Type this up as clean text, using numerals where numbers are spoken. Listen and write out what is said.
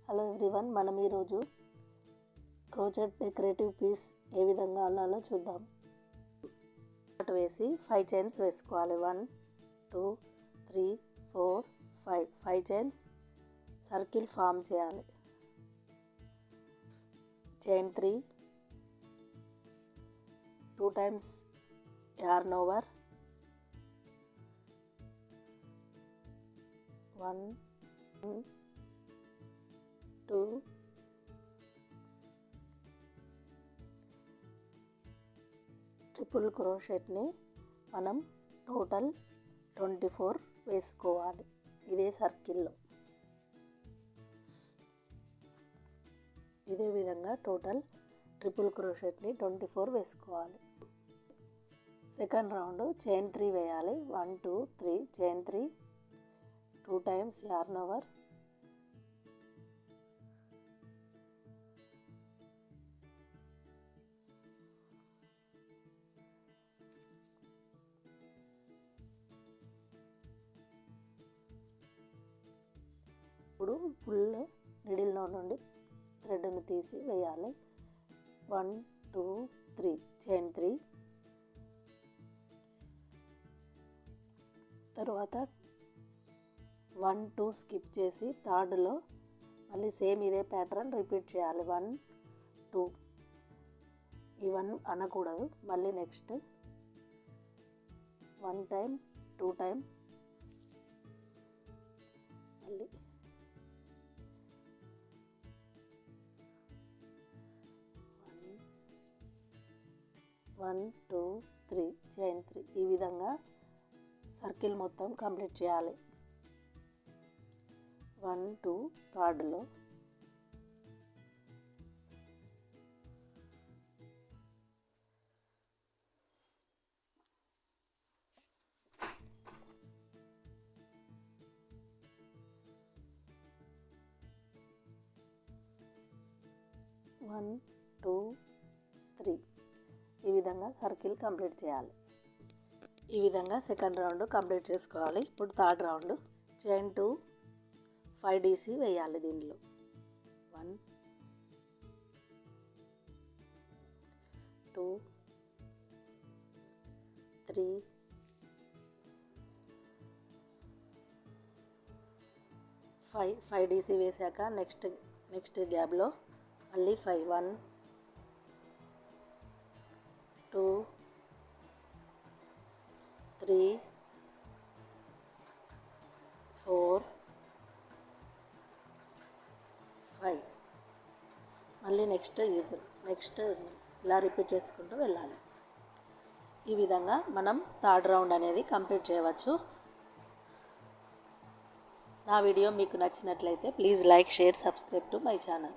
Hello everyone, మనం ఈరోజు crochet decorative piece ఏ విధంగా అల్లాలో చూద్దాం. వేసి 5 చైన్స్ వేసుకోవాలి. 1 2 3 4 5 చైన్స్ సర్కిల్ ఫామ్ చేయాలి. Chain 3 2 times yarn over 1 2 triple క్రోషెట్ని మనం టోటల్ 24 వేసుకోవాలి. ఇదే సర్కిల్లో ఇదే విధంగా టోటల్ ట్రిపుల్ క్రోషెట్ని 24 వేసుకోవాలి. సెకండ్ రౌండ్ చైన్ 3 వేయాలి. 1 2 3 chain 3 2 times yarn over 1 full నిడిల్లో నుండి థ్రెడ్ను తీసి వేయాలి. 1 2 3 చైన్ 3 తర్వాత 1 2 స్కిప్ చేసి థర్డ్లో మళ్ళీ సేమ్ ఇదే ప్యాటర్న్ రిపీట్ చేయాలి. 1 2 ఈ 1 అనకూడదు. మళ్ళీ నెక్స్ట్ 1 టైం 2 టైం మళ్ళీ 1 2 3 చైన్ 3 ఈ విధంగా సర్కిల్ మొత్తం కంప్లీట్ చేయాలి. 1 2 థర్డ్లో 1 2 3 ఈ విధంగా సర్కిల్ కంప్లీట్ చేయాలి. ఈ విధంగా సెకండ్ రౌండ్ కంప్లీట్ చేసుకోవాలి. ఇప్పుడు థర్డ్ రౌండ్ చైన్ 2 5 DC వేయాలి. దీనిలో 1 2 3 5 DC వేసాక నెక్స్ట్ గ్యాప్లో మళ్ళీ 5 1 2 3 4 5 మళ్ళీ నెక్స్ట్ ఇలా రిపీట్ చేసుకుంటూ వెళ్ళాలి. ఈ విధంగా మనం థర్డ్ రౌండ్ అనేది కంప్లీట్ చేయవచ్చు. నా వీడియో మీకు నచ్చినట్లయితే please like, share, subscribe to my channel.